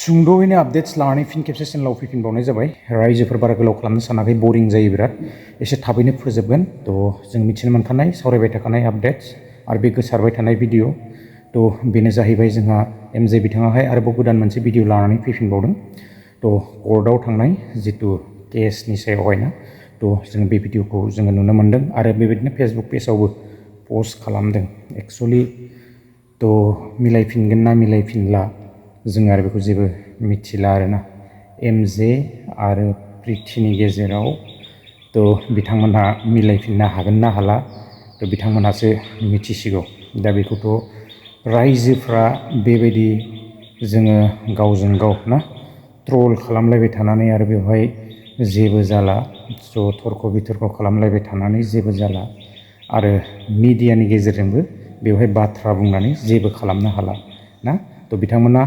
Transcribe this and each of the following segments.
सुंद'यैनो updates लानानै फिन खेबसे चेनेलाव फैफिनबावनाय जाबाय। रायजोफोर बारा गोलाव खालामनो सानाखै, बरिं जायो बिराद, एसे थाबैनो फोजोबगोन। जों मिथिनो मोनखानाय सावरायबाय थाखानाय आपडेट्स आरो बे गोसारबाय थानाय भिडिअ बेनो जाहैबाय जोंहा एमजे बिथाङाहाय आरोबाव गोदान मोनसे भिडिअ लानानै फैफिनबावदों। कर्टआव थांनाय जितु केसनि सायावहाय ना जों बे भिडिअखौ जोङो नुनो मोन्दों आरो बेबायदिनो फेसबुक पेजावबो पस्ट खालामदों। एक्सुवेलि मिलायफिनगोन ना मिलायफिनला जों आरो बेखौ जेबो मिथिला आरोना। एमजे आरो प्रितिनि गेजेराव बिथांमोनहा मिलायफिननो हागोन ना हाला बिथांमोनहासो मिथिसिगौ। दा बेखौथ' रायजोफ्रा बेबायदि जोङो गावजों गाव ना ट्रल खालामलायबाय थानानै आरो बेवहाय जेबो जाला, थरख' बिथरख' खालामलायबाय थानानै जेबो जाला आरो मिडियानि गेजेरजोंबो बेवहाय बाथ्रा बुंनानै जेबो खालामनो हाला ना। बिथांमोना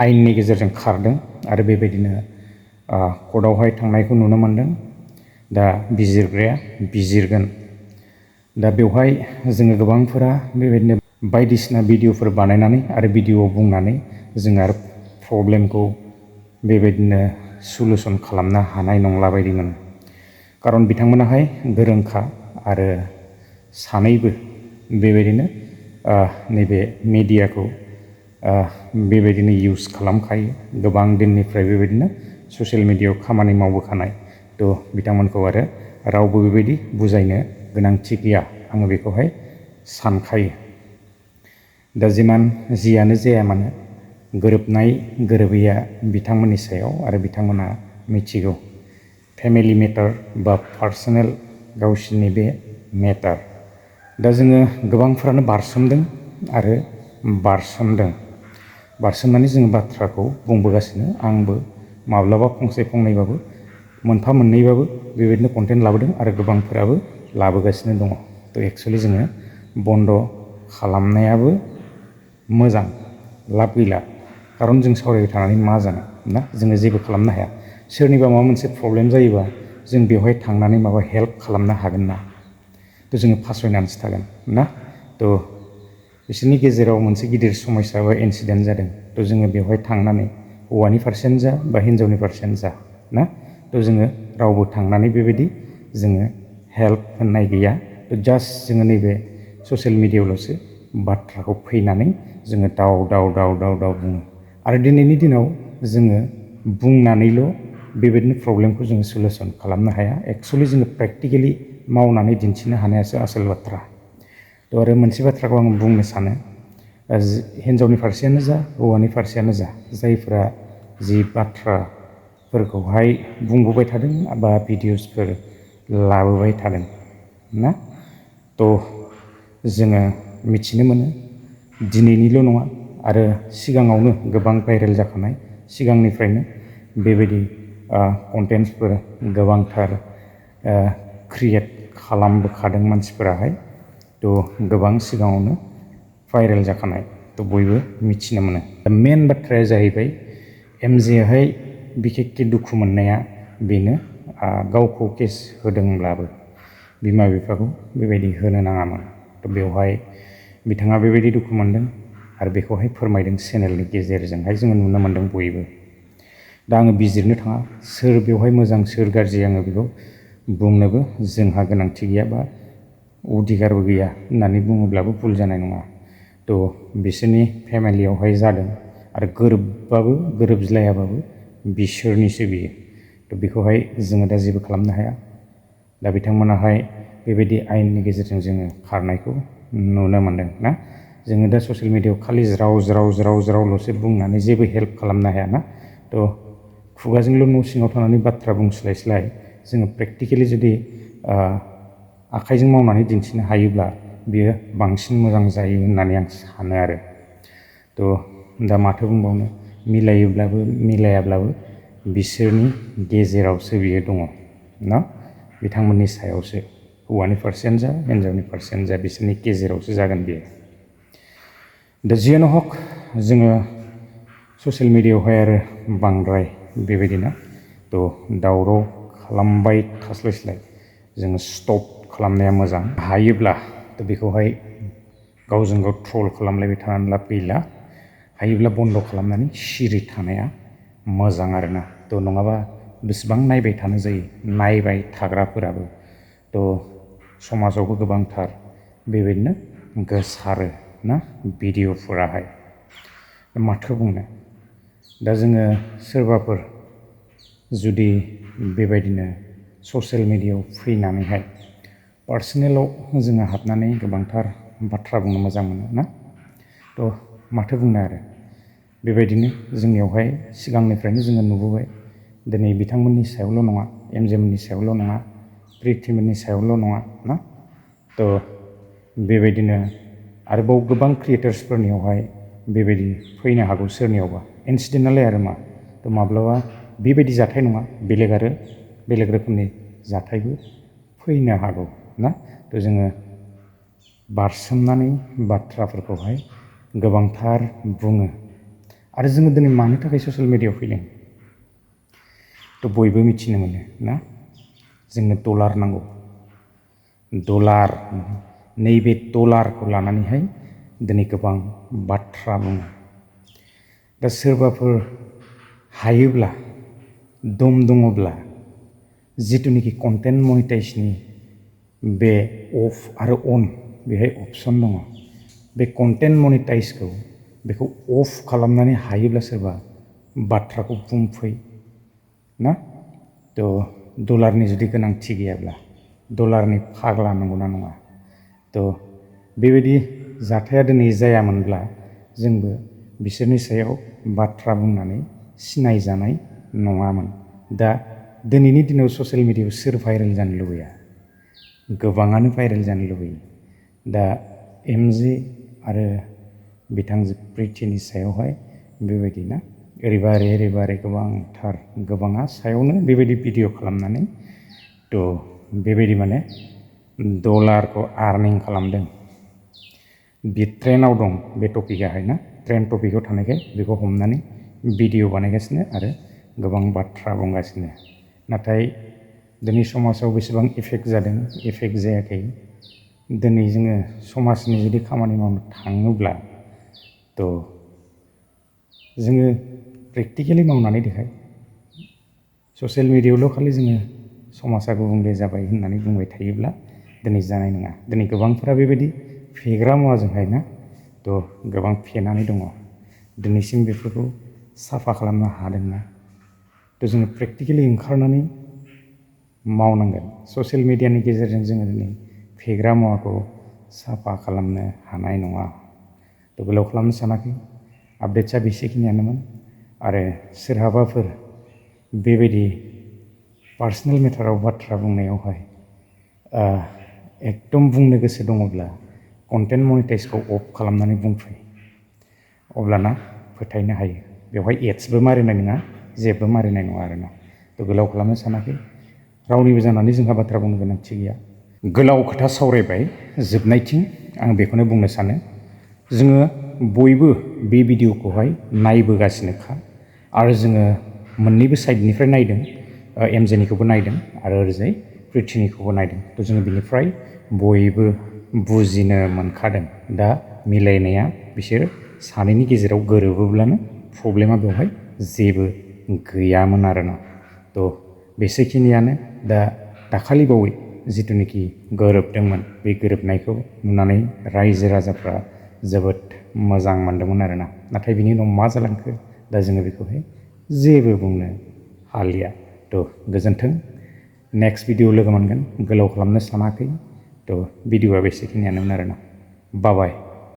आयेननि गेजेरजों खारदों आरो बेबायदिनो कर्टआवहाय थांनायखौ नुनो मोन्दों। दा बिजिरग्राया बिजिरगोन। दा बेवहाय जोङो गोबांफोरा बेबायदिनो बायदिसिना भिडिअफोर बानायनानै आरो भिडिअआव बुंनानै जों आरो प्रब्लेमखौ बेबायदिनो सलुसन खालामनो हानाय नंला बायदि मोनो। खारन बिथांमोनाहाय गोरोंखा आरो सानैबो बेबायदिनो नैबे मिडियाखौ बेबायदिनो इउज खालामखायो। गोबां दिननिफ्राय बेबायदिनो ससियेल मिडियायाव खामानि मावबोखानाय। बिथांमोनखौ आरो रावबो बेबायदि बुजायनो गोनांथि गैया, आङो बेखौहाय सानखायो। दा जियानो जाया मानो गोरोबनाय गोरोबैया बिथांमोननि सायाव आरो बिथांमोना मिथिगौ। फेमिलि मेटार बा पार्सनेल गावसिनि बे मेटार। दा जोङो गोबांफ्रानो बारसोमदों आरो बारसोमनानै जोङो बाथ्राखौ बुंबोगासिनो। आंबो माब्लाबा फंसे फंनैबाबो मोनफा मोननैबाबो बेबायदिनो कन्टेन्ट लाबोदों आरो गोबांफोराबो लाबोगासिनो दङ। एक्सुवेलि जोङो बन्द' खालामनायाबो मोजां, लाब गैला। खारन जों सावरायबाय थानानै मा जानो ना, जोङो जेबो खालामनो हाया। सोरनिबा माबा मोनसे प्रब्लेम जायोबा जों बेवहाय थांनानै माबा हेल्प खालामनो हागोन ना? जोङो फासयनानैसो थागोन ना। बिसोरनि गेजेराव मोनसे गिदिर समस्या बा इन्सिडेन्ट जादों। जोङो बेवहाय थांनानै हौवानि फारसेयानो जा बा हिन्जावनि फारसेयानो जा ना जोङो रावबो थांनानै बेबायदि जोङो हेल्प होननाय गैया। जास्ट जोङो नैबे ससियेल मिडियायावल'सो बाथ्राखौ फैनानै जोङो दाव बुङो। आरो दिनैनि दिनाव जोङो बुंनानैल' बेबायदिनो प्रब्लेमखौ जोङो सलुसन खालामनो हाया। एक्सुवेलि जोङो प्रेक्टिकेलि मावनानै दिन्थिनो हानायासो आसोल बाथ्रा। आरो मोनसे बाथ्राखौ आं बुंनो सानो, हिन्जावनि फारसेयानो जा हौवानि फारसेयानो जा जायफ्रा जि बाथ्राफोरखौहाय बुंबोबाय थादों बा भिडिअसफोर लाबोबाय थादों ना जोङो मिथिनो मोनो। दिनैनिल' नङा आरो सिगाङावनो गोबां भाइरेल जाखानाय, सिगांनिफ्रायनो बेबायदि कन्टेन्टसफोर गोबांथार क्रिएट खालामबोखादों मानसिफोराहाय। गोबां सिगाङावनो भाइरेल जाखानाय बयबो मिथिनो मोनो। मेन बाथ्राया जाहैबाय एमजेआहाय बिखेकखे दुखु मोननाया बेनो, गावखौ केस होदोंब्लाबो बिमा बिफाखौ बेबायदि होनो नाङामोन। बेवहाय बिथाङा बेबायदि दुखु मोनदों आरो बेखौहाय फोरमायदों चेनेलनि गेजेरजोंहाय जोङो नुनो मोन्दों बयबो। दा आङो बिजिरनो थाङा सोर बेवहाय मोजां सोर गाज्रि, आङो बेखौ बुंनोबो जोंहा गोनांथि गैया बा अधिकारबो गैया होननानै बुङोब्लाबो भुल जानाय नङा। बिसोरनि फेमिलियावहाय जादों आरो गोरोबबाबो गोरोबज्लायाबाबो बिसोरनिसो बियो। बेखौहाय जोङो दा जेबो खालामनो हाया। दा बिथांमोनाहाय बेबायदि आयेननि गेजेरजों जोङो खारनायखौ नुनो मोन्दों ना। जोङो दा ससियेल मिडियायाव खालि ज्रावल'सो बुंनानै जेबो हेल्प खालामनो हाया ना। खुगाजोंल' न' सिङाव थानानै बाथ्रा बुंस्लायस्लाय जोङो प्रेक्टिकेलि जुदि आखाइजों मावनानै दिन्थिनो हायोब्ला बियो बांसिन मोजां जायो होननानै आं सानो आरो। दा माथो बुंबावनो, मिलायोब्लाबो मिलायाब्लाबो बिसोरनि गेजेरावसो बियो दङ ना, बिथांमोननि सायावसो। हौवानि फारसेयानो जा हिन्जावनि फारसेयानो जा बिसोरनि गेजेरावसो जागोन बियो। दा जियानो हक जोङो ससियेल मिडियायावहाय आरो बांद्राय बेबायदिनो दावराव खालामबाय थास्लायस्लाय जोङो स्टप खालामनाया मोजां। हायोब्ला बेखौहाय गावजों गाव ट्रल खालामलायबाय थानानै लाब गैला। हायोब्ला बन्द' खालामनानै सिरि थानाया मोजां आरोना। थ' नङाबा बेसेबां नायबाय थानो जायो, नायबाय थाग्राफोराबो थ' समाजावबो गोबांथार बेबायदिनो गोसारो ना भिडिअ'फोराहाय। माथो बुंनो, दा जोङो सोरबाफोर जुदि बेबायदिनो ससियेल मिडियायाव फैनानैहाय पार्सनेलाव जोङो हाबनानै गोबांथार बाथ्रा बुंनो मोजां मोनो ना। थ' माथो बुंनो आरो बेबायदिनो जोंनियावहाय सिगांनिफ्रायनो जोङो नुबोबाय। दिनै बिथांमोननि सायावल' नङा, एमजेमोननि सायावल' नङा, प्रिटिमोननि सायावल' नङा ना। थ' बेबायदिनो आरोबाव गोबां क्रिएटार्सफोरनियावहाय बेबायदि फैनो हागौ सोरनियावबा इन्सिडेन्टआलाय आरो मा। थ' माब्लाबा बेबायदि जाथाय नङा, बेलेग रोखोमनि जाथायबो फैनो हागौ ना। थ' जोङो बारसोमनानै बाथ्राफोरखौहाय गोबांथार बुङो। आरो जोङो दिनै मानि थाखाय ससियेल मिडियायाव फैदों थ' बयबो मिथिनो मोनो ना। जोंनो डलार नांगौ, डलार, नैबे डलारखौ लानानैहाय दिनै गोबां बाथ्रा बुङो। दा सोरबाफोर हायोब्ला, दम दङब्ला जिथुनिखि कन्टेन्ट मनिटाइजनि बे अफ आरो अन बेहाय अपसन दङ, बे कन्टेन्ट मनिटाइजखौ बेखौ अफ खालामनानै हायोब्ला सोरबा बाथ्राखौ बुंफै ना। थ' डलारनि जुदि गोनांथि गैयाब्ला डलारनि फाग्ला नंगौना नङा। थ' बेबायदि जाथाया दिनै जायामोनब्ला जोंबो बिसोरनि सायाव बाथ्रा बुंनानै सिनायजानाय नङामोन। दा दिनैनि दिनाव ससियेल मिडियायाव सोर भाइरेल जानो लुबैया, गोबाङानो भाइरेल जानो लुबैयो। दा एमजे आरो बिथांजो प्रिटिनि सायावहाय बेबायदि ना ओरैबा गोबांथार, गोबाङा सायावनो बेबायदि भिडिअ' खालामनानै थ' बेबायदि माने डलारखौ आर्निं खालामदों। बे ट्रेन्डआव दं बे टपिकआहाय ना, ट्रेन्ड टपिकआव थानायखाय बेखौ हमनानै भिडिअ' बानायगासिनो आरो गोबां बाथ्रा बुंगासिनो। नाथाय दिनै समाजाव बेसेबां इफेक्ट जादों, इफेक्ट जायाखै। दिनै जोङो समाजनि जुदि खामानि मावनो थाङोब्ला थ' जोङो प्रेक्टिकेलि मावनानै देखाय। ससियेल मिडियायावल' खालि जोङो समाजा गुबुंले जाबाय होननानै बुंबाय थायोब्ला दिनै जानाय नङा। दिनै गोबांफोरा बेबायदि फेग्रा मुवाजोंहाय ना थ' गोबां फेनानै दङ। दिनैसिम बेफोरखौ साफा खालामनो हादोंना। थ' जोङो प्रेक्टिकेलि ओंखारनानै मावनांगोन। ससियेल मिडियानि गेजेरजों जोङो दिनै फेग्रा मुवाखौ साफा खालामनो हानाय नङा। थ' गोलाव खालामनो सानाखै, आपडेट्सआ बेसेखिनियानोमोन। आरो सोरहाबाफोर बेबायदि पार्सनेल मेटाराव बाथ्रा बुंनायावहाय एकदम बुंनो गोसो दङब्ला कन्टेन्ट मनिटाइजखौ अफ खालामनानै बुंफै। अब्लाना फोथायनो हायो। बेवहाय एड्सबो मारिनाय नङा, जेबो मारिनाय नङा आरोना। थ' गोलाव खालामनो सानाखै, रावनिबो जानानै जोंहा बाथ्रा बुंनो गोनांथि गैया। गोलाव खोथा सावरायबाय, जोबनायथिं आं बेखौनो बुंनो सानो, जोङो बयबो बे भिडिअ'खौहाय नायबोगासिनोखा आरो जोङो मोननैबो साइडनिफ्राय नायदों। एमजेनिखौबो नायदों आरो ओरैजाय प्रिटिनिखौबो नायदों। थ' जोङो बिनिफ्राय बयबो बुजिनो मोनखादों। दा मिलायनाया बिसोर सानैनि गेजेराव गोरोबोब्लानो प्रब्लेमा बेवहाय जेबो गैयामोन आरोना। थ' बेसेखिनियानो। दा दाखालि बावै जिथुनिखि गोरोबदोंमोन, बे गोरोबनायखौ नुनानै रायजो राजाफ्रा जोबोद मोजां मोनदोंमोन आरोना। नाथाय बिनि उनाव मा जालांखो दा जोङो बेखौहाय जेबो बुंनो हालिया। थ' गोजोन्थों। नेक्स्ट भिडिअ लोगो मोनगोन। गोलाव खालामनो सानाखै। थ' भिडिअ'आ बेसेखिनियानोमोन आरोना। बाय।